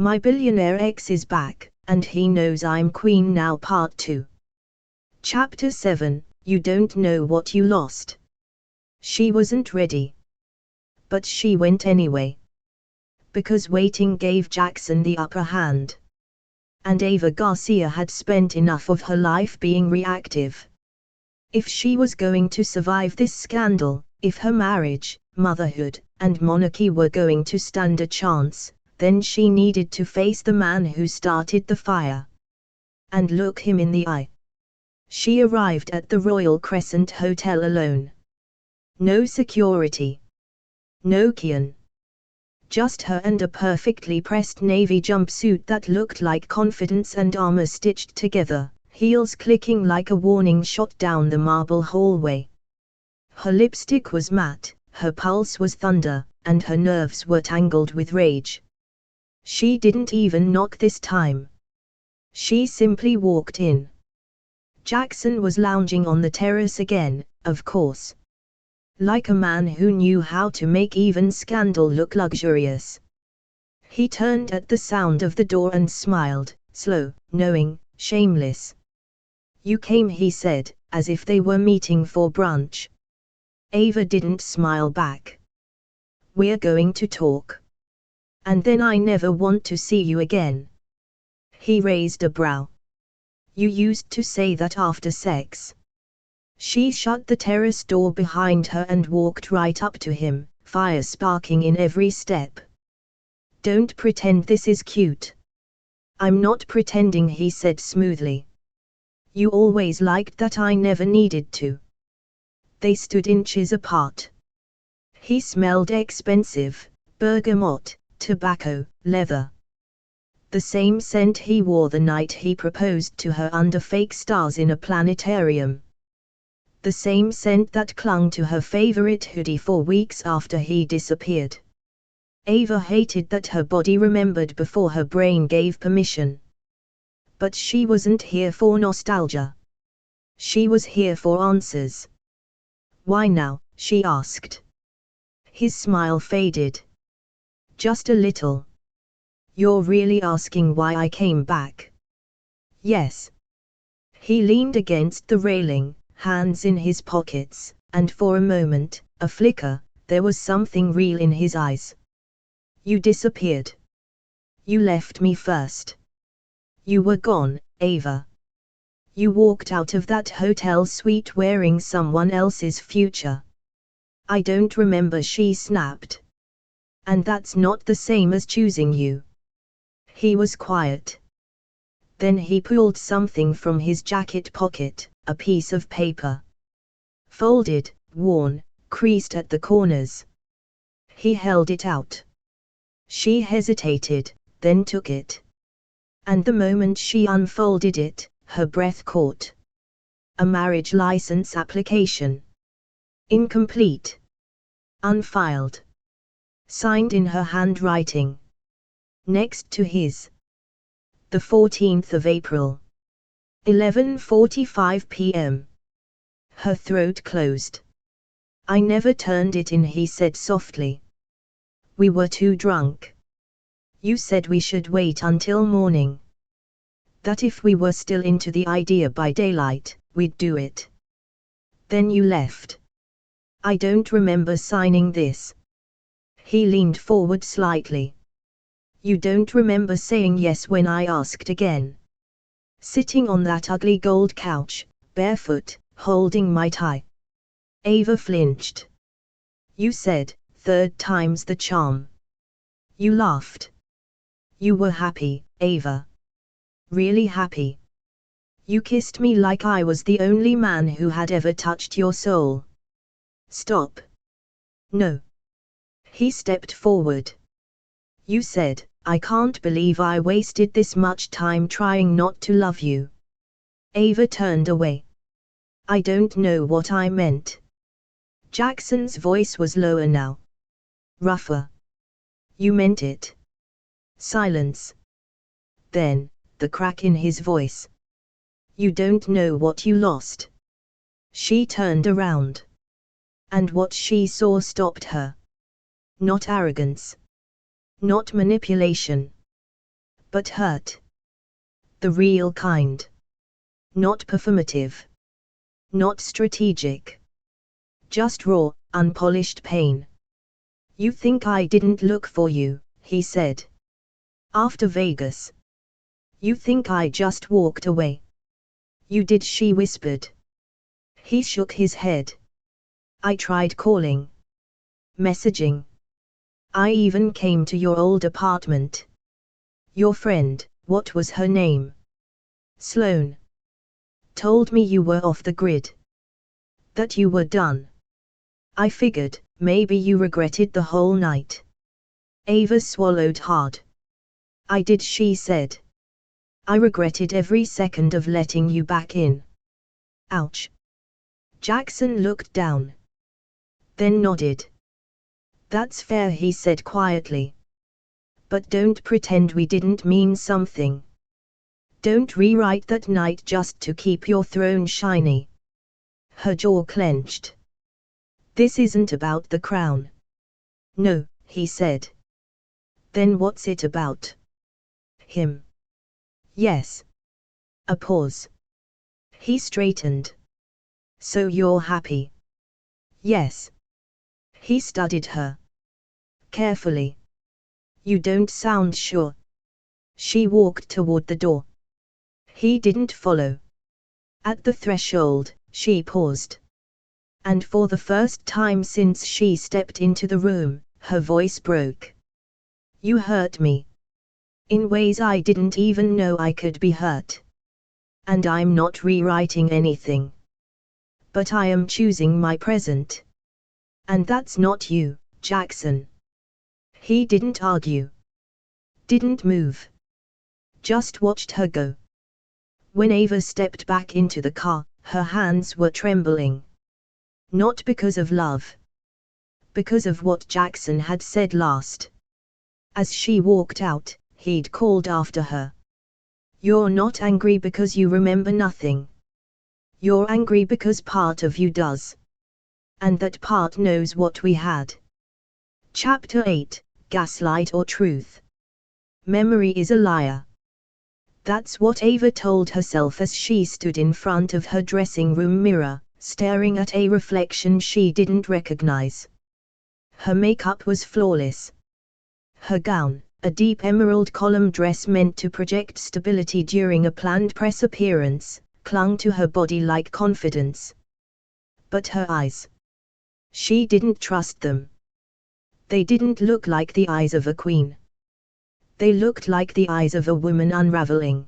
My billionaire ex is back, and he knows I'm queen now. Part 2. Chapter 7, You Don't Know What You Lost. She wasn't ready. But she went anyway. Because waiting gave Jackson the upper hand. And Ava Garcia had spent enough of her life being reactive. If she was going to survive this scandal, if her marriage, motherhood, and monarchy were going to stand a chance, then she needed to face the man who started the fire. And look him in the eye. She arrived at the Royal Crescent Hotel alone. No security. No Kian. Just her and a perfectly pressed navy jumpsuit that looked like confidence and armor stitched together, heels clicking like a warning shot down the marble hallway. Her lipstick was matte, her pulse was thunder, and her nerves were tangled with rage. She didn't even knock this time. She simply walked in. Jackson was lounging on the terrace again, of course. Like a man who knew how to make even scandal look luxurious. He turned at the sound of the door and smiled, slow, knowing, shameless. You came, he said, as if they were meeting for brunch. Ava didn't smile back. We're going to talk. And then I never want to see you again. He raised a brow. You used to say that after sex. She shut the terrace door behind her and walked right up to him, fire sparking in every step. Don't pretend this is cute. I'm not pretending, he said smoothly. You always liked that I never needed to. They stood inches apart. He smelled expensive, bergamot, tobacco, leather. The same scent he wore the night he proposed to her under fake stars in a planetarium. The same scent that clung to her favorite hoodie for weeks after he disappeared. Ava hated that her body remembered before her brain gave permission. But she wasn't here for nostalgia. She was here for answers. Why now? She asked. His smile faded. Just a little. You're really asking why I came back? Yes. He leaned against the railing, hands in his pockets, and for a moment, a flicker, there was something real in his eyes. You disappeared. You left me first. You were gone, Ava. You walked out of that hotel suite wearing someone else's future. I don't remember, she snapped. And that's not the same as choosing you. He was quiet. Then he pulled something from his jacket pocket, a piece of paper. Folded, worn, creased at the corners. He held it out. She hesitated, then took it. And the moment she unfolded it, her breath caught. A marriage license application. Incomplete. Unfiled. Signed in her handwriting. Next to his. The 14th of April. 11:45 p.m. Her throat closed. I never turned it in, he said softly. We were too drunk. You said we should wait until morning. That if we were still into the idea by daylight, we'd do it. Then you left. I don't remember signing this. He leaned forward slightly. You don't remember saying yes when I asked again. Sitting on that ugly gold couch, barefoot, holding my tie. Ava flinched. You said, third time's the charm. You laughed. You were happy, Ava. Really happy. You kissed me like I was the only man who had ever touched your soul. Stop. No. He stepped forward. You said, I can't believe I wasted this much time trying not to love you. Ava turned away. I don't know what I meant. Jackson's voice was lower now. Rougher. You meant it. Silence. Then, the crack in his voice. You don't know what you lost. She turned around. And what she saw stopped her. Not arrogance. Not manipulation. but hurt. The real kind. Not performative. Not strategic. Just raw, unpolished pain. "You think I didn't look for you," he said. "After Vegas. You think I just walked away." "You did," she whispered. He shook his head. "I tried calling. Messaging. I even came to your old apartment." "Your friend, what was her name?" "Sloane. Told me you were off the grid. That you were done. I figured, maybe you regretted the whole night." Ava swallowed hard. "I did," she said. "I regretted every second of letting you back in." Ouch. Jackson looked down. Then nodded. "That's fair," he said quietly. "But don't pretend we didn't mean something. Don't rewrite that night just to keep your throne shiny." Her jaw clenched. "This isn't about the crown." "No," he said. "Then what's it about?" "Him." "Yes." A pause. He straightened. "So you're happy?" "Yes." He studied her carefully. "You don't sound sure." She walked toward the door. He didn't follow. At the threshold, she paused. And for the first time since she stepped into the room, her voice broke. "You hurt me. In ways I didn't even know I could be hurt. And I'm not rewriting anything. But I am choosing my present. And that's not you, Jackson." He didn't argue. Didn't move. Just watched her go. When Ava stepped back into the car, her hands were trembling. Not because of love. Because of what Jackson had said last. As she walked out, he'd called after her. "You're not angry because you remember nothing. You're angry because part of you does. And that part knows what we had." Chapter 8, Gaslight or Truth. Memory is a liar. That's what Ava told herself as she stood in front of her dressing room mirror, staring at a reflection she didn't recognize. Her makeup was flawless. Her gown, a deep emerald column dress meant to project stability during a planned press appearance, clung to her body like confidence. But her eyes. She didn't trust them. They didn't look like the eyes of a queen. They looked like the eyes of a woman unraveling.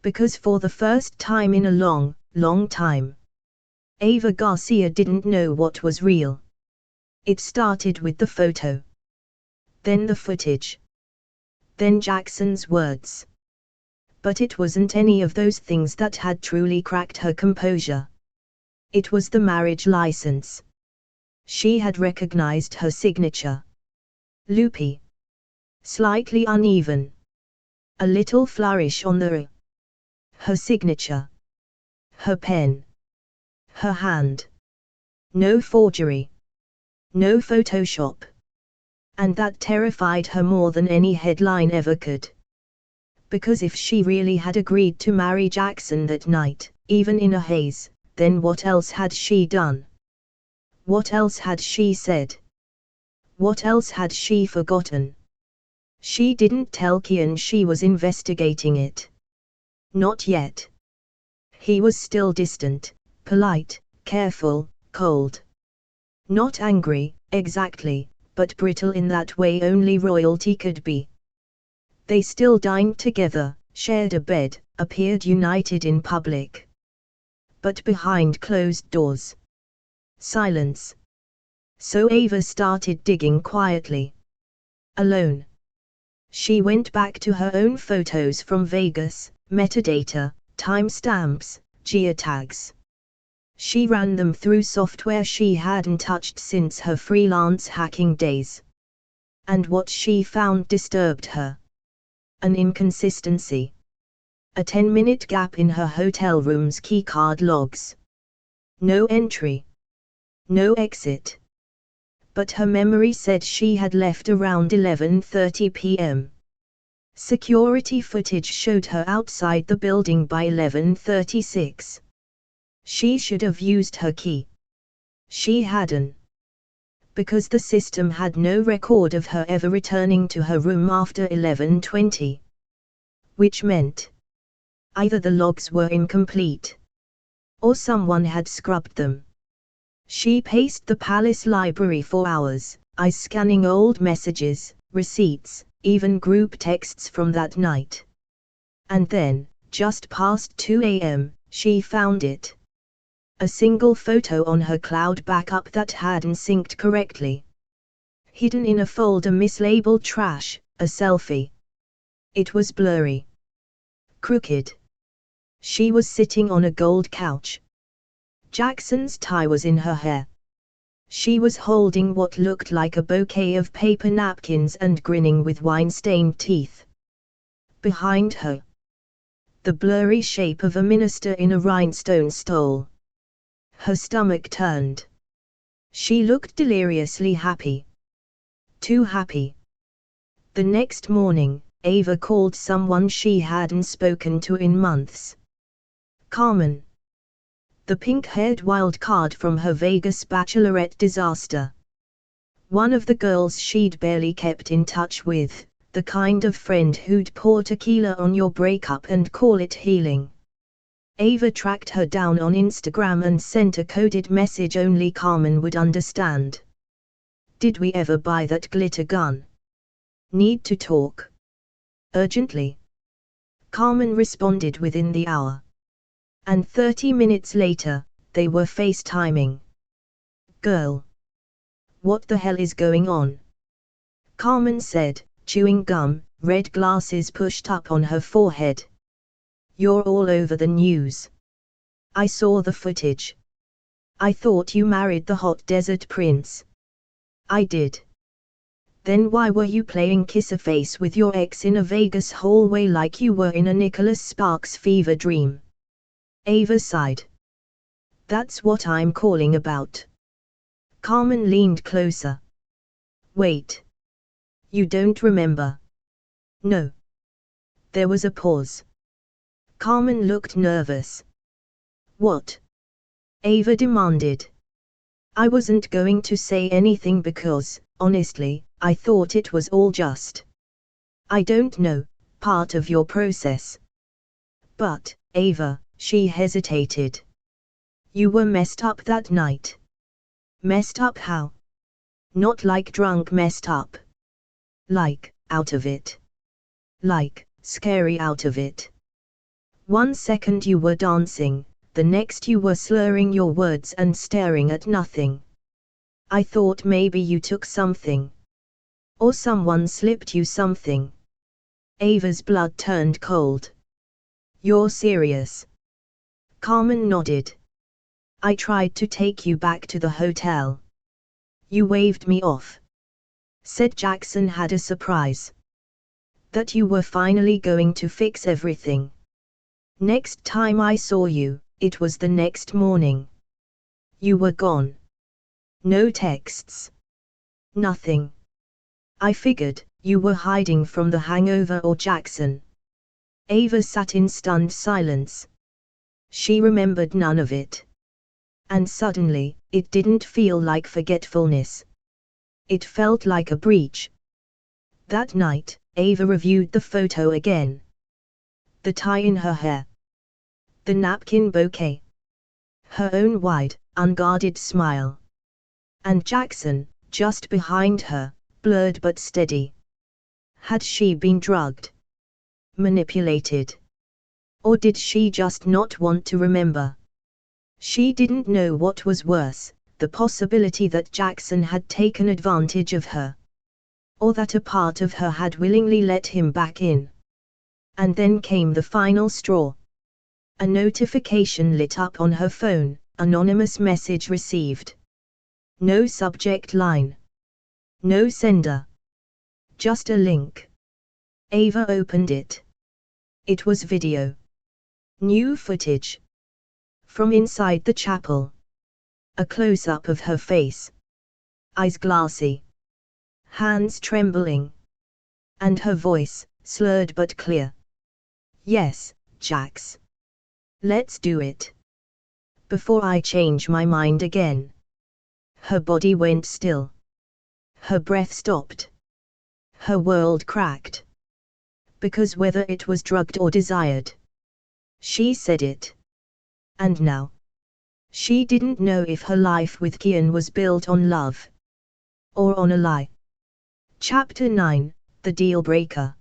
Because for the first time in a long, long time, Ava Garcia didn't know what was real. It started with the photo. Then the footage. Then Jackson's words. But it wasn't any of those things that had truly cracked her composure. It was the marriage license. She had recognized her signature. Loopy. Slightly uneven. A little flourish on the R. Her signature. Her pen. Her hand. No forgery. No Photoshop. And that terrified her more than any headline ever could. Because if she really had agreed to marry Jackson that night, even in a haze, then what else had she done? What else had she said? What else had she forgotten? She didn't tell Kian she was investigating it. Not yet. He was still distant, polite, careful, cold. Not angry, exactly, but brittle in that way only royalty could be. They still dined together, shared a bed, appeared united in public. But behind closed doors. Silence. So Ava started digging quietly. Alone. She went back to her own photos from Vegas, metadata, timestamps, geotags. She ran them through software she hadn't touched since her freelance hacking days. And what she found disturbed her. An inconsistency. A 10-minute gap in her hotel room's keycard logs. No entry. No exit. But her memory said she had left around 11:30 p.m. Security footage showed her outside the building by 11:36. She should have used her key. She hadn't. Because the system had no record of her ever returning to her room after 11:20. Which meant either the logs were incomplete, or someone had scrubbed them. She paced the palace library for hours, eyes scanning old messages, receipts, even group texts from that night. And then, just past 2 a.m., she found it. A single photo on her cloud backup that hadn't synced correctly. Hidden in a folder mislabeled trash, a selfie. It was blurry. Crooked. She was sitting on a gold couch. Jackson's tie was in her hair. She was holding what looked like a bouquet of paper napkins and grinning with wine-stained teeth. Behind her, the blurry shape of a minister in a rhinestone stole. Her stomach turned. She looked deliriously happy. Too happy. The next morning, Ava called someone she hadn't spoken to in months. Carmen. The pink-haired wild card from her Vegas bachelorette disaster. One of the girls she'd barely kept in touch with, the kind of friend who'd pour tequila on your breakup and call it healing. Ava tracked her down on Instagram and sent a coded message only Carmen would understand. Did we ever buy that glitter gun? Need to talk. Urgently. Carmen responded within the hour. And 30 minutes later, they were FaceTiming. Girl. What the hell is going on? Carmen said, chewing gum, red glasses pushed up on her forehead. You're all over the news. I saw the footage. I thought you married the hot desert prince. I did. Then why were you playing kiss-a-face with your ex in a Vegas hallway like you were in a Nicholas Sparks fever dream? Ava sighed. That's what I'm calling about. Carmen leaned closer. Wait. You don't remember? No. There was a pause. Carmen looked nervous. What? Ava demanded. I wasn't going to say anything because, honestly, I thought it was all just, I don't know, part of your process. But, Ava, she hesitated. You were messed up that night. Messed up how? Not like drunk messed up. Like, out of it. Like, scary out of it. 1 second you were dancing, the next you were slurring your words and staring at nothing. I thought maybe you took something. Or someone slipped you something. Ava's blood turned cold. You're serious? Carmen nodded. I tried to take you back to the hotel. You waved me off. Said Jackson had a surprise. That you were finally going to fix everything. Next time I saw you, it was the next morning. You were gone. No texts. Nothing. I figured, you were hiding from the hangover or Jackson. Ava sat in stunned silence. She remembered none of it. And suddenly, it didn't feel like forgetfulness. It felt like a breach. That night, Ava reviewed the photo again. The tie in her hair. The napkin bouquet. Her own wide, unguarded smile. And Jackson, just behind her, blurred but steady. Had she been drugged? Manipulated? Or did she just not want to remember? She didn't know what was worse, the possibility that Jackson had taken advantage of her. Or that a part of her had willingly let him back in. And then came the final straw. A notification lit up on her phone, anonymous message received. No subject line. No sender. Just a link. Ava opened it. It was video. New footage. From inside the chapel. A close-up of her face. Eyes glassy. Hands trembling. And her voice, slurred but clear. Yes, Jax. Let's do it. Before I change my mind again. Her body went still. Her breath stopped. Her world cracked. Because whether it was drugged or desired, she said it. And now, she didn't know if her life with Kian was built on love or on a lie. Chapter 9, The Deal Breaker.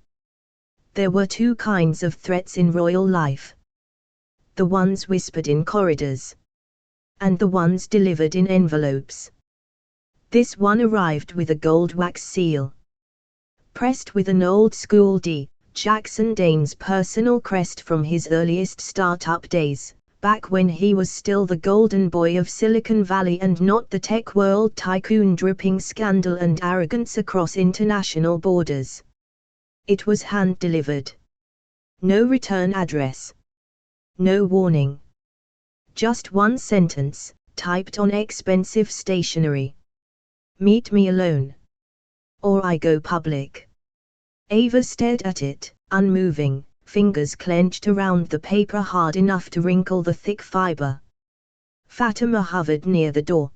There were two kinds of threats in royal life. The ones whispered in corridors. And the ones delivered in envelopes. This one arrived with a gold wax seal. Pressed with an old-school D. Jackson Dane's personal crest from his earliest startup days, back when he was still the golden boy of Silicon Valley and not the tech world tycoon dripping scandal and arrogance across international borders. It was hand-delivered. No return address. No warning. Just one sentence, typed on expensive stationery. Meet me alone. Or I go public. Ava stared at it, unmoving, fingers clenched around the paper hard enough to wrinkle the thick fiber. Fatima hovered near the door.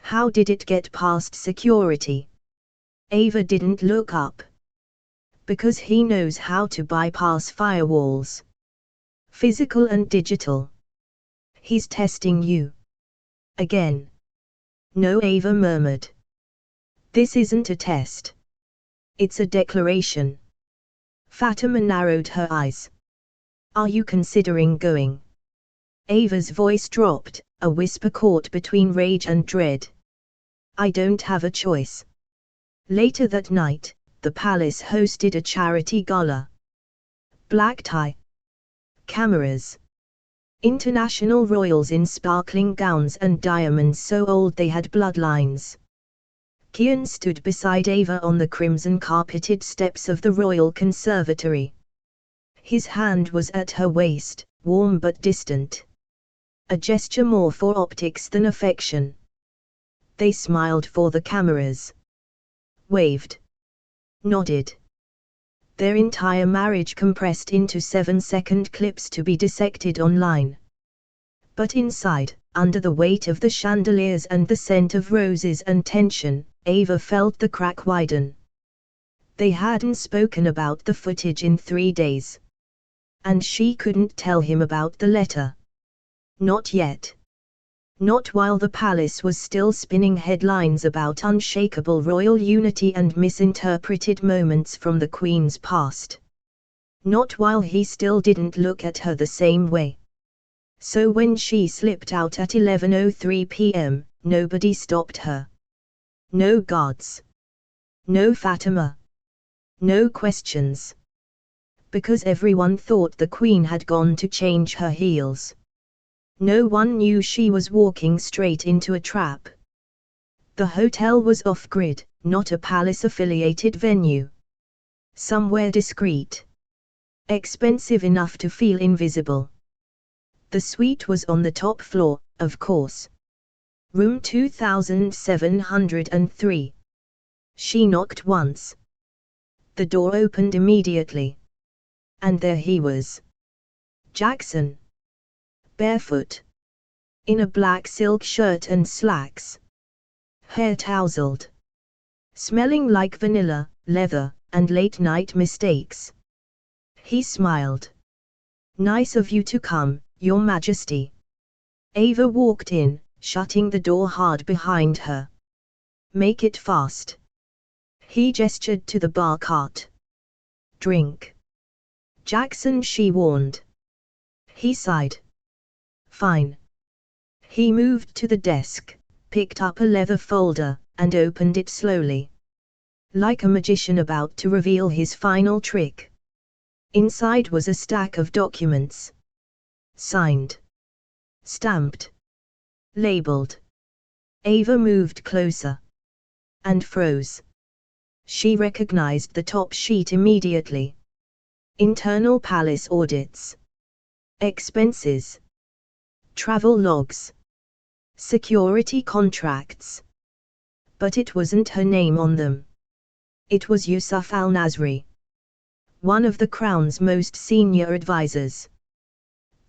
How did it get past security? Ava didn't look up. Because he knows how to bypass firewalls. Physical and digital. He's testing you. Again. No, Ava murmured. This isn't a test. It's a declaration. Fatima narrowed her eyes. Are you considering going? Ava's voice dropped, a whisper caught between rage and dread. I don't have a choice. Later that night, the palace hosted a charity gala. Black tie. Cameras. International royals in sparkling gowns and diamonds so old they had bloodlines. Kian stood beside Ava on the crimson-carpeted steps of the royal conservatory. His hand was at her waist, warm but distant. A gesture more for optics than affection. They smiled for the cameras. Waved. Nodded. Their entire marriage compressed into 7-second clips to be dissected online. But inside, under the weight of the chandeliers and the scent of roses and tension, Ava felt the crack widen. They hadn't spoken about the footage in 3 days. And she couldn't tell him about the letter. Not yet. Not while the palace was still spinning headlines about unshakable royal unity and misinterpreted moments from the Queen's past. Not while he still didn't look at her the same way. So when she slipped out at 11:03 p.m., nobody stopped her. No guards. No Fatima. No questions. Because everyone thought the Queen had gone to change her heels. No one knew she was walking straight into a trap. The hotel was off-grid, not a palace-affiliated venue. Somewhere discreet. Expensive enough to feel invisible. The suite was on the top floor, of course. Room 2703. She knocked once. The door opened immediately. And there he was. Jackson. Barefoot. In a black silk shirt and slacks. Hair tousled. Smelling like vanilla, leather, and late-night mistakes. He smiled. Nice of you to come, Your Majesty. Ava walked in, shutting the door hard behind her. Make it fast. He gestured to the bar cart. Drink. Jackson, she warned. He sighed. Fine. He moved to the desk, picked up a leather folder, and opened it slowly. Like a magician about to reveal his final trick. Inside was a stack of documents. Signed. Stamped. Labeled. Ava moved closer. And froze. She recognized the top sheet immediately. Internal palace audits. Expenses. Travel logs. Security contracts. But it wasn't her name on them. It was Yusuf al-Nasri. one of the Crown's most senior advisors.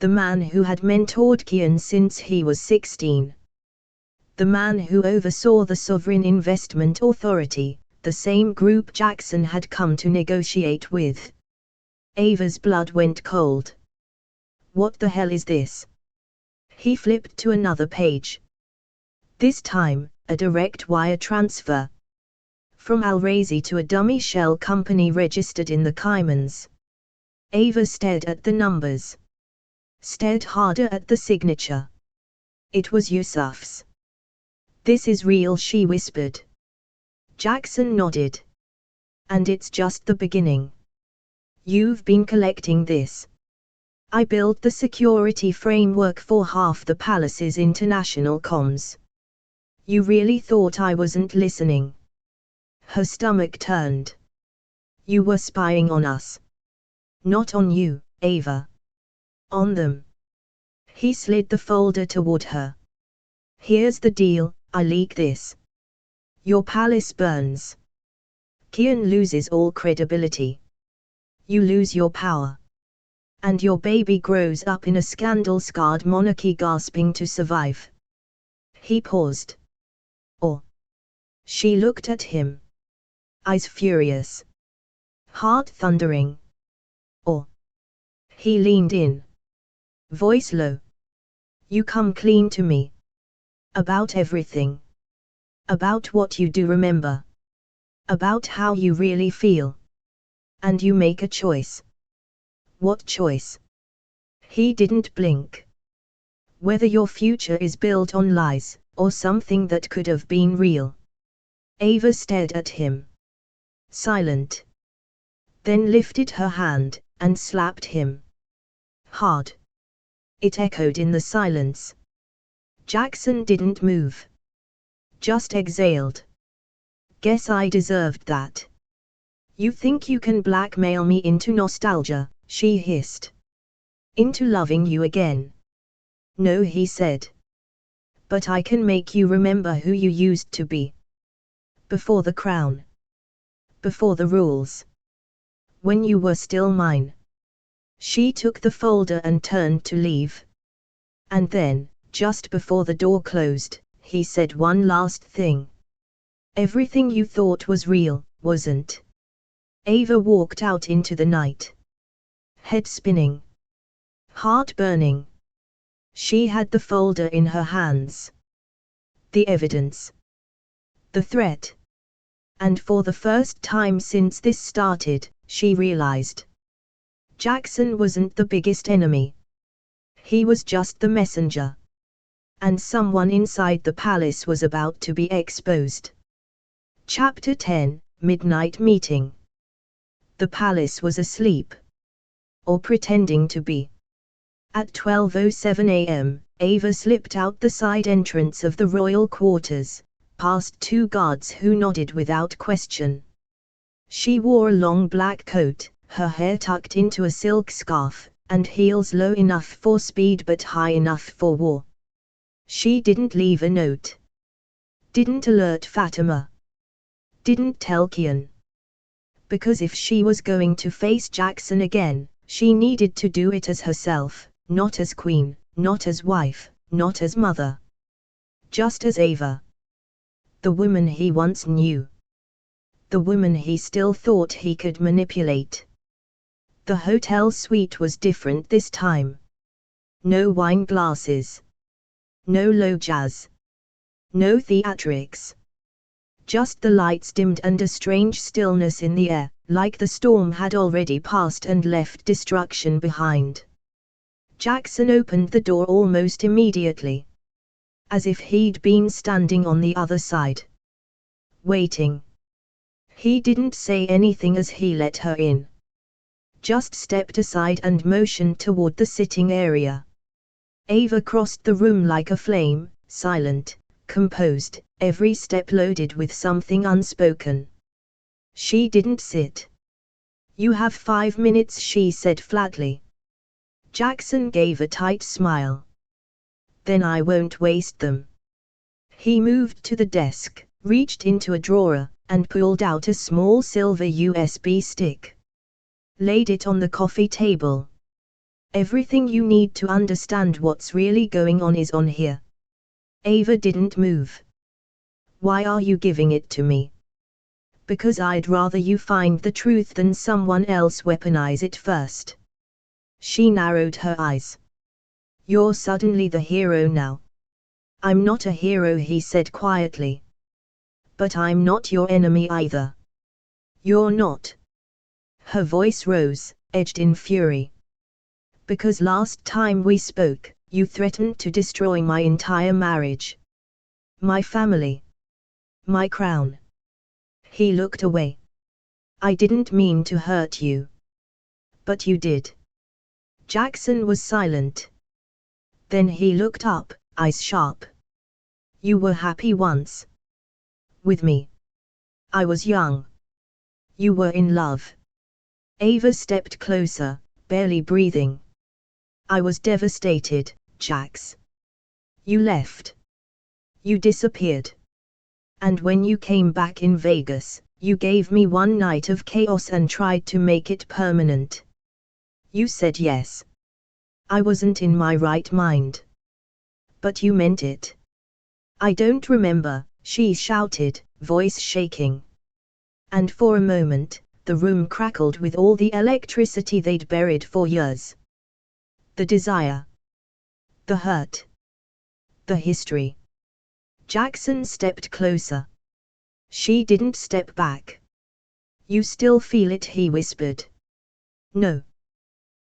The man who had mentored Kian since he was 16. The man who oversaw the Sovereign Investment Authority, the same group Jackson had come to negotiate with. Ava's blood went cold. What the hell is this? He flipped to another page. This time, a direct wire transfer. From Al-Razi to a dummy shell company registered in the Caymans. Ava stared at the numbers. Stared harder at the signature. It was Yusuf's. "This is real," she whispered. Jackson nodded. "And it's just the beginning. You've been collecting this. I built the security framework for half the palace's international comms. You really thought I wasn't listening?" Her stomach turned. "You were spying on us. Not on you, Ava. On them." He slid the folder toward her. "Here's the deal, I leak this. Your palace burns. Kian loses all credibility. You lose your power. And your baby grows up in a scandal-scarred monarchy gasping to survive." He paused. "Or?" She looked at him. Eyes furious. Heart thundering. "Or?" He leaned in. Voice low. "You come clean to me. About everything. About what you do remember. About how you really feel. And you make a choice." "What choice?" He didn't blink. "Whether your future is built on lies, or something that could have been real." Ava stared at him. Silent. Then lifted her hand, and slapped him. Hard. It echoed in the silence. Jackson didn't move. Just exhaled. "Guess I deserved that. You think you can blackmail me into nostalgia," she hissed. "Into loving you again." "No," he said. "But I can make you remember who you used to be. Before the crown. Before the rules. When you were still mine." She took the folder and turned to leave. And then, just before the door closed, he said one last thing. "Everything you thought was real, wasn't." Ava walked out into the night. Head spinning. Heart burning. She had the folder in her hands. The evidence. The threat. And for the first time since this started, she realized. Jackson wasn't the biggest enemy. He was just the messenger. And someone inside the palace was about to be exposed. Chapter 10, Midnight Meeting. The palace was asleep. Or pretending to be. At 12:07 a.m., Ava slipped out the side entrance of the royal quarters, past two guards who nodded without question. She wore a long black coat, her hair tucked into a silk scarf, and heels low enough for speed but high enough for war. She didn't leave a note. Didn't alert Fatima. Didn't tell Kian. Because if she was going to face Jackson again, she needed to do it as herself, not as queen, not as wife, not as mother. Just as Ava. The woman he once knew. The woman he still thought he could manipulate. The hotel suite was different this time. No wine glasses. No low jazz. No theatrics. Just the lights dimmed and a strange stillness in the air, like the storm had already passed and left destruction behind. Jackson opened the door almost immediately. As if he'd been standing on the other side. Waiting. He didn't say anything as he let her in. Just stepped aside and motioned toward the sitting area. Ava crossed the room like a flame, silent, composed, every step loaded with something unspoken. She didn't sit. "You have 5 minutes," she said flatly. Jackson gave a tight smile. "Then I won't waste them." He moved to the desk, reached into a drawer, and pulled out a small silver USB stick. laid it on the coffee table. Everything you need to understand what's really going on is on here. Ava didn't move. Why are you giving it to me? Because I'd rather you find the truth than someone else weaponize it first. She narrowed her eyes. You're suddenly the hero now. I'm not a hero, he said quietly. But I'm not your enemy either. You're not. Her voice rose, edged in fury. Because last time we spoke, you threatened to destroy my entire marriage. My family. My crown. He looked away. I didn't mean to hurt you. But you did. Jackson was silent. Then he looked up, eyes sharp. You were happy once. With me. I was young. You were in love. Ava stepped closer, barely breathing. I was devastated, Jax. You left. You disappeared. And when you came back in Vegas, you gave me one night of chaos and tried to make it permanent. You said yes. I wasn't in my right mind. But you meant it. I don't remember, she shouted, voice shaking. And for a moment, the room crackled with all the electricity they'd buried for years. The desire. The hurt. The history. Jackson stepped closer. She didn't step back. You still feel it, he whispered. No.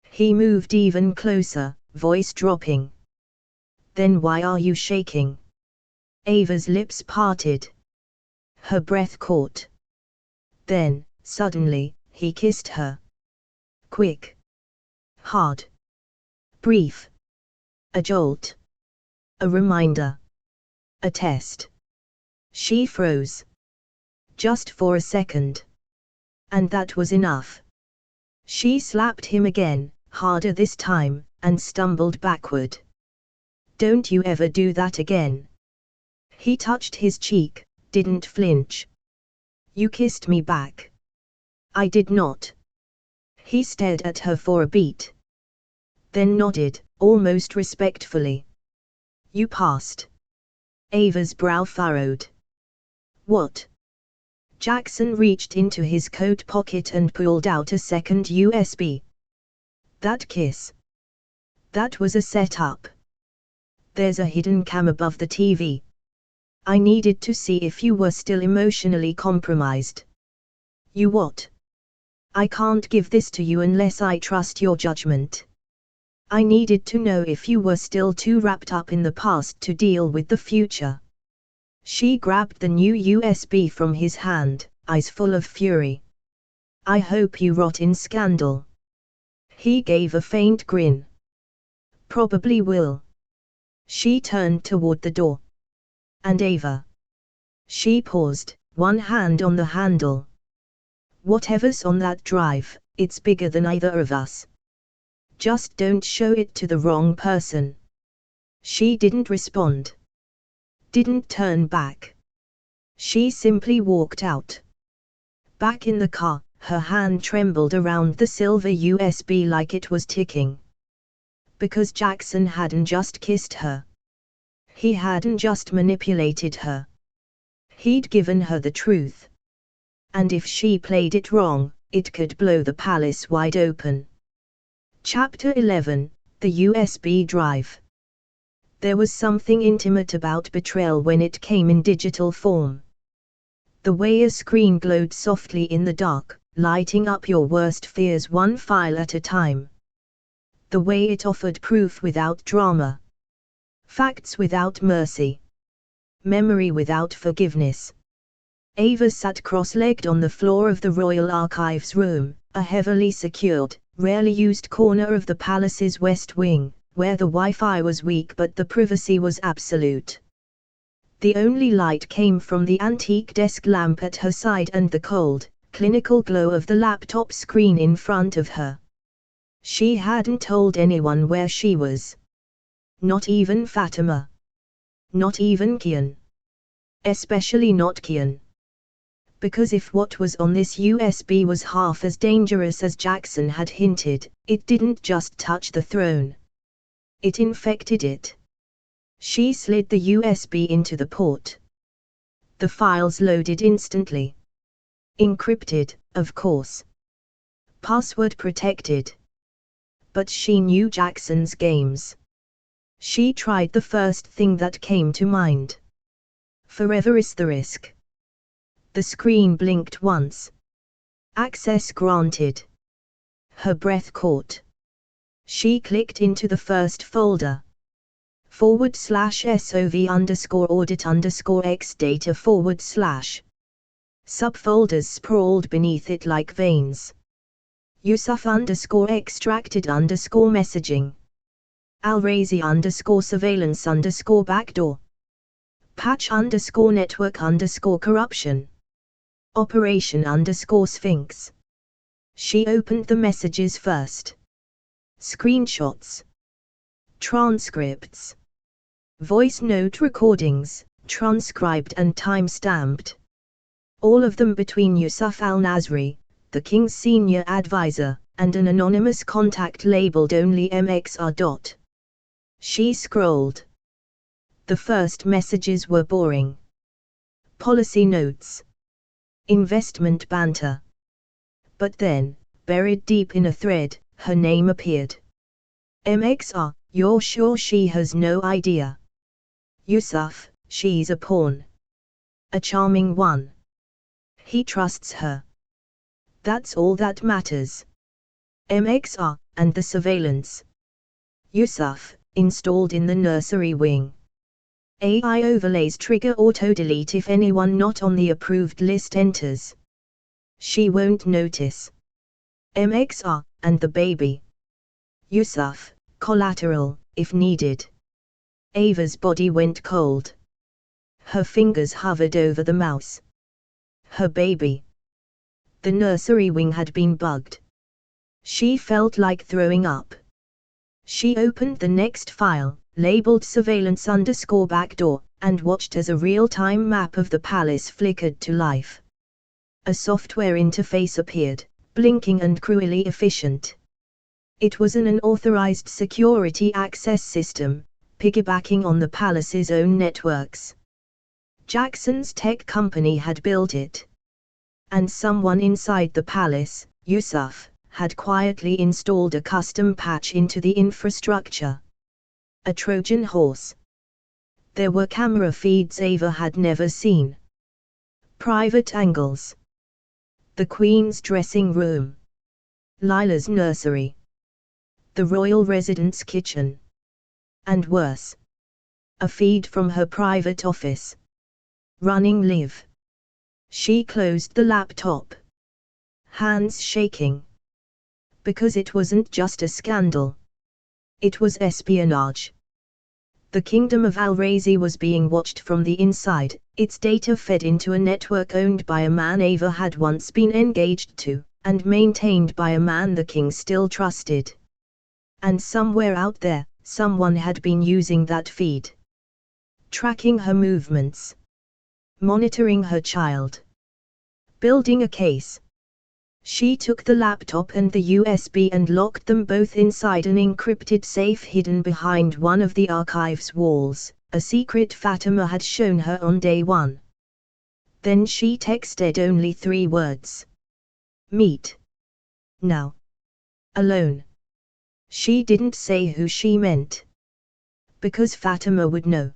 He moved even closer, voice dropping. Then why are you shaking? Ava's lips parted. Her breath caught. Then, suddenly, he kissed her. Quick. Hard. Brief. A jolt. A reminder. A test. She froze. Just for a second. And that was enough. She slapped him again, harder this time, and stumbled backward. Don't you ever do that again. He touched his cheek, didn't flinch. You kissed me back. I did not. He stared at her for a beat. Then nodded, almost respectfully. You passed. Ava's brow furrowed. What? Jackson reached into his coat pocket and pulled out a second USB. That kiss. That was a setup. There's a hidden cam above the TV. I needed to see if you were still emotionally compromised. You what? I can't give this to you unless I trust your judgment. I needed to know if you were still too wrapped up in the past to deal with the future. She grabbed the new USB from his hand, eyes full of fury. I hope you rot in scandal. He gave a faint grin. Probably will. She turned toward the door. And Ava. She paused, one hand on the handle. Whatever's on that drive, it's bigger than either of us. Just don't show it to the wrong person. She didn't respond. Didn't turn back. She simply walked out. Back in the car, her hand trembled around the silver USB like it was ticking. Because Jackson hadn't just kissed her. He hadn't just manipulated her. He'd given her the truth. And if she played it wrong, it could blow the palace wide open. Chapter 11, The USB Drive. There was something intimate about Betrayal when it came in digital form. The way a screen glowed softly in the dark, lighting up your worst fears one file at a time. The way it offered proof without drama. Facts without mercy. Memory without forgiveness. Ava sat cross-legged on the floor of the Royal Archives room, a heavily secured, rarely used corner of the palace's west wing, where the Wi-Fi was weak but the privacy was absolute. The only light came from the antique desk lamp at her side and the cold, clinical glow of the laptop screen in front of her. She hadn't told anyone where she was. Not even Fatima. Not even Kian. Especially not Kian. Because if what was on this USB was half as dangerous as Jackson had hinted, it didn't just touch the throne. It infected it. She slid the USB into the port. The files loaded instantly. Encrypted, of course. Password protected. But she knew Jackson's games. She tried the first thing that came to mind. Forever is the risk. The screen blinked once. Access granted. Her breath caught. She clicked into the first folder. /sov_audit_x data/. Subfolders sprawled beneath it like veins. Yusuf_extracted_messaging. Al-Razi_surveillance_backdoor. Patch_network_corruption. Operation_Sphinx. She opened the messages first. Screenshots. Transcripts. Voice note recordings, transcribed and time-stamped. All of them between Yusuf al-Nasri, the king's senior advisor, and an anonymous contact labeled only MXR. She scrolled. The first messages were boring. Policy notes. Investment banter. But then, buried deep in a thread, her name appeared. MXR, you're sure she has no idea? Yusuf, she's a pawn. A charming one. He trusts her. That's all that matters. MXR, and the surveillance. Yusuf, installed in the nursery wing. AI overlays trigger auto-delete if anyone not on the approved list enters. She won't notice. MXR, and the baby. Yusuf, collateral, if needed. Ava's body went cold. Her fingers hovered over the mouse. Her baby. The nursery wing had been bugged. She felt like throwing up. She opened the next file, labeled surveillance_backdoor, and watched as a real-time map of the palace flickered to life. A software interface appeared, blinking and cruelly efficient. It was an unauthorized security access system, piggybacking on the palace's own networks. Jackson's tech company had built it. And someone inside the palace, Yusuf, had quietly installed a custom patch into the infrastructure. A Trojan horse. There were camera feeds Ava had never seen. Private angles. The Queen's dressing room. Lila's nursery. The royal residence kitchen. And worse. A feed from her private office. Running live. She closed the laptop. Hands shaking. Because it wasn't just a scandal. It was espionage. The kingdom of Al-Razi was being watched from the inside, its data fed into a network owned by a man Ava had once been engaged to, and maintained by a man the king still trusted. And somewhere out there, someone had been using that feed. Tracking her movements. Monitoring her child. Building a case. She took the laptop and the USB and locked them both inside an encrypted safe hidden behind one of the archive's walls, a secret Fatima had shown her on day one. Then she texted only 3 words. Meet. Now. Alone. She didn't say who she meant. Because Fatima would know.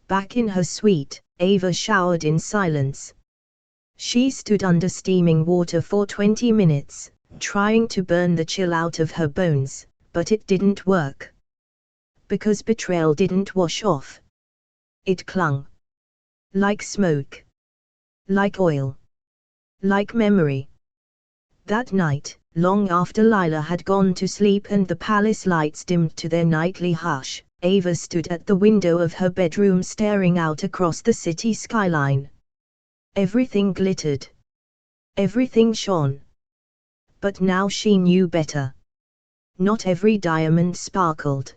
Back in her suite, Ava showered in silence. She stood under steaming water for 20 minutes, trying to burn the chill out of her bones, but it didn't work. Because betrayal didn't wash off. It clung. Like smoke. Like oil. Like memory. That night, long after Lila had gone to sleep and the palace lights dimmed to their nightly hush, Ava stood at the window of her bedroom staring out across the city skyline. Everything glittered. Everything shone. But now she knew better. Not every diamond sparkled.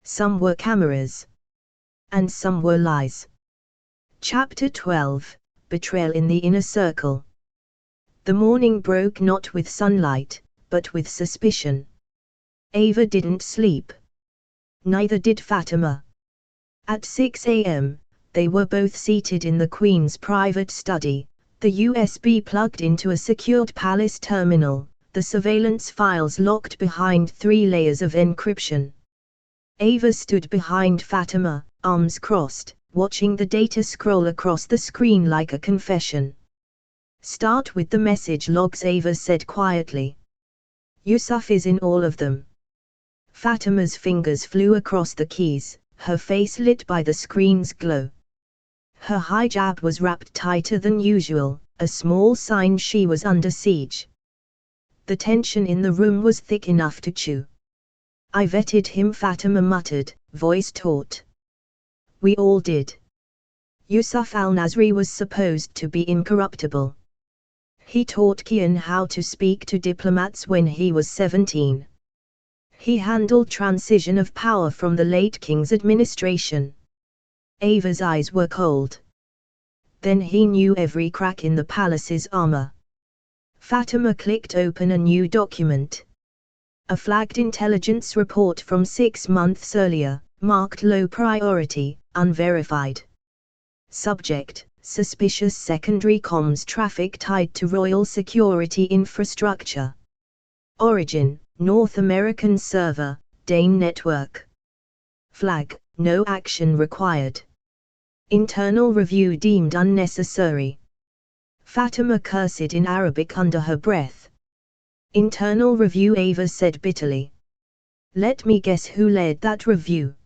Some were cameras. And some were lies. Chapter 12, betrayal in the inner circle. The morning broke not with sunlight, but with suspicion. Ava didn't sleep. Neither did Fatima. At 6 a.m., they were both seated in the Queen's private study, the USB plugged into a secured palace terminal, the surveillance files locked behind 3 layers of encryption. Ava stood behind Fatima, arms crossed, watching the data scroll across the screen like a confession. "Start with the message logs," Ava said quietly. "Yusuf is in all of them." Fatima's fingers flew across the keys, her face lit by the screen's glow. Her hijab was wrapped tighter than usual, a small sign she was under siege. The tension in the room was thick enough to chew. "I vetted him," Fatima muttered, voice taut. "We all did. Yusuf al-Nasri was supposed to be incorruptible. He taught Kian how to speak to diplomats when he was 17. He handled transition of power from the late king's administration." Ava's eyes were cold. "Then he knew every crack in the palace's armor." Fatima clicked open a new document. A flagged intelligence report from 6 months earlier, marked low priority, unverified. Subject: suspicious secondary comms traffic tied to royal security infrastructure. Origin: North American server, Dane network. Flag: no action required. Internal review deemed unnecessary. Fatima cursed in Arabic under her breath. "Internal review," Ava said bitterly. "Let me guess who led that review."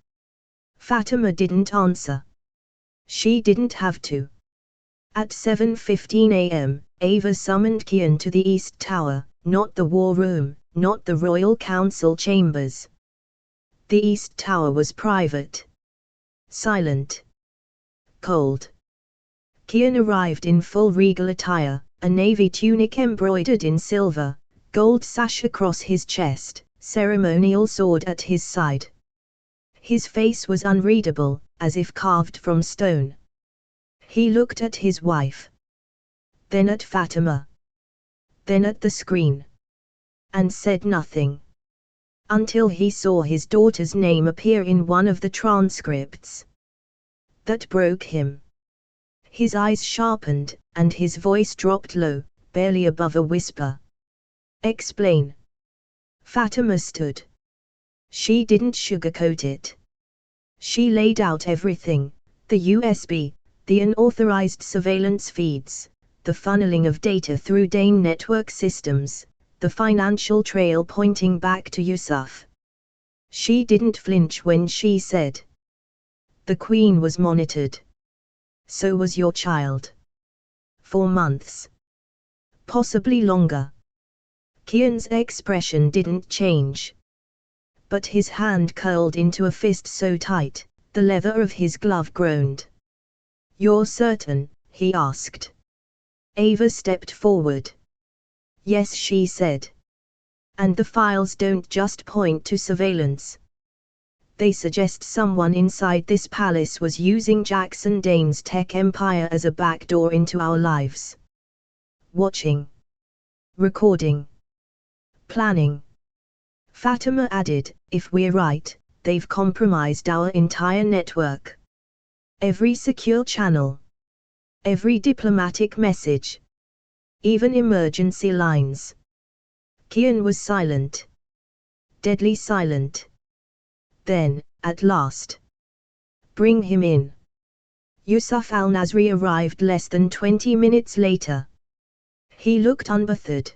Fatima didn't answer. She didn't have to. At 7:15 a.m., Ava summoned Kian to the East Tower, not the war room, not the Royal Council chambers. The East Tower was private. Silent. Cold. Kian arrived in full regal attire, a navy tunic embroidered in silver, gold sash across his chest, ceremonial sword at his side. His face was unreadable, as if carved from stone. He looked at his wife. Then at Fatima. Then at the screen. And said nothing. Until he saw his daughter's name appear in one of the transcripts. That broke him. His eyes sharpened, and his voice dropped low, barely above a whisper. "Explain." Fatima stood. She didn't sugarcoat it. She laid out everything: the USB, the unauthorized surveillance feeds, the funneling of data through Dane network systems, the financial trail pointing back to Yusuf. She didn't flinch when she said, "The Queen was monitored. So was your child. 4 months. Possibly longer." Kian's expression didn't change. But his hand curled into a fist so tight, the leather of his glove groaned. "You're certain?" he asked. Ava stepped forward. "Yes," she said. "And the files don't just point to surveillance. They suggest someone inside this palace was using Jackson Dane's tech empire as a backdoor into our lives. Watching. Recording. Planning." Fatima added, "If we're right, they've compromised our entire network. Every secure channel. Every diplomatic message. Even emergency lines." Kian was silent. Deadly silent. Then, at last. "Bring him in." Yusuf al-Nasri arrived less than 20 minutes later. He looked unbothered.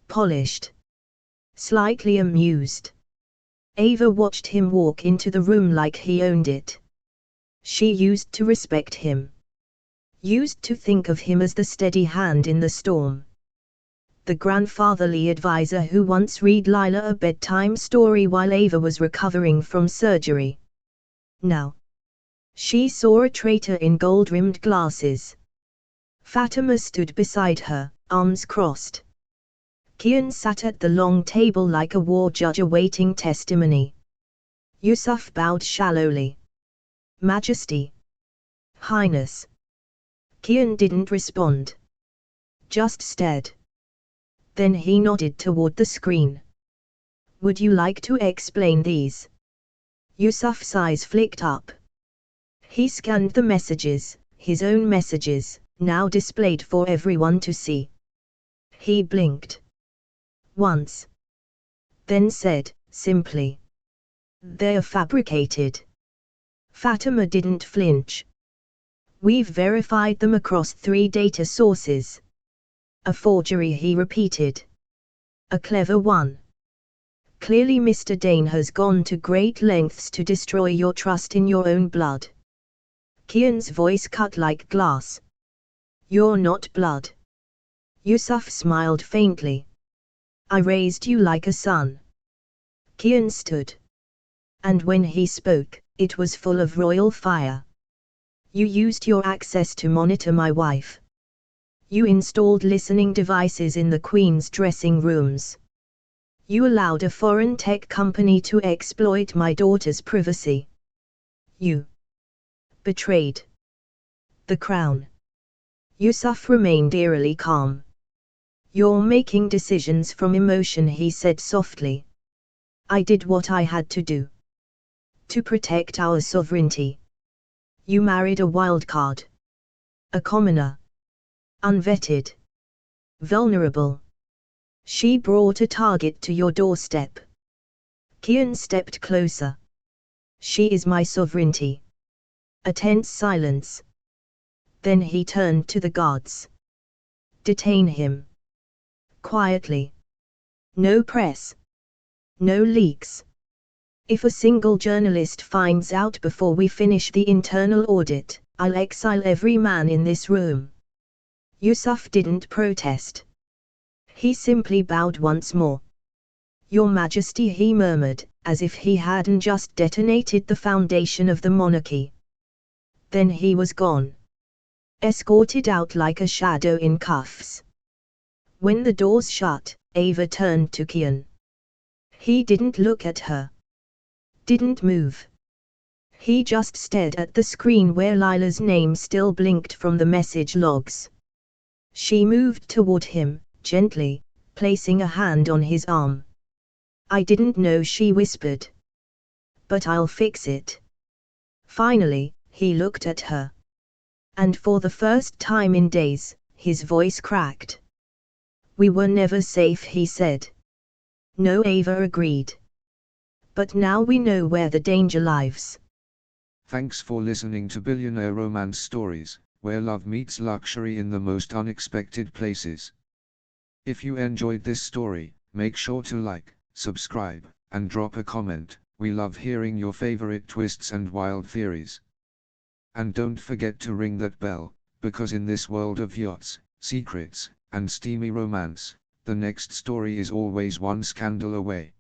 Polished. Slightly amused. Ava watched him walk into the room like he owned it. She used to respect him. Used to think of him as the steady hand in the storm. The grandfatherly advisor who once read Lila a bedtime story while Ava was recovering from surgery. Now, she saw a traitor in gold-rimmed glasses. Fatima stood beside her, arms crossed. Kian sat at the long table like a war judge awaiting testimony. Yusuf bowed shallowly. "Majesty. Highness." Kian didn't respond. Just stared. Then he nodded toward the screen. Would you like to explain these? Yusuf's eyes flicked up. He scanned the messages, his own messages, now displayed for everyone to see. He blinked. Once. Then said, simply. They're fabricated. Fatima didn't flinch. We've verified them across 3 data sources. A forgery, he repeated. A clever one. Clearly Mr. Dane has gone to great lengths to destroy your trust in your own blood. Kian's voice cut like glass. You're not blood. Yusuf smiled faintly. I raised you like a son. Kian stood. And when he spoke, it was full of royal fire. You used your access to monitor my wife. You installed listening devices in the Queen's dressing rooms. You allowed a foreign tech company to exploit my daughter's privacy. You betrayed the crown. Yusuf remained eerily calm. You're making decisions from emotion, he said softly. I did what I had to do. To protect our sovereignty. You married a wildcard. A commoner. Unvetted. Vulnerable. She brought a target to your doorstep. Kian stepped closer. She is my sovereignty. A tense silence. Then he turned to the guards. Detain him. Quietly. No press. No leaks. If a single journalist finds out before we finish the internal audit, I'll exile every man in this room. Yusuf didn't protest. He simply bowed once more. Your Majesty, he murmured, as if he hadn't just detonated the foundation of the monarchy. Then he was gone. Escorted out like a shadow in cuffs. When the doors shut, Ava turned to Kian. He didn't look at her. Didn't move. He just stared at the screen where Lila's name still blinked from the message logs. She moved toward him, gently, placing a hand on his arm. I didn't know, she whispered. But I'll fix it. Finally, he looked at her. And for the first time in days, his voice cracked. We were never safe, he said. No, Ava agreed. But now we know where the danger lies. Thanks for listening to Billionaire Romance Stories, where love meets luxury in the most unexpected places. If you enjoyed this story, make sure to like, subscribe, and drop a comment. We love hearing your favorite twists and wild theories. And don't forget to ring that bell, because in this world of yachts, secrets, and steamy romance, the next story is always one scandal away.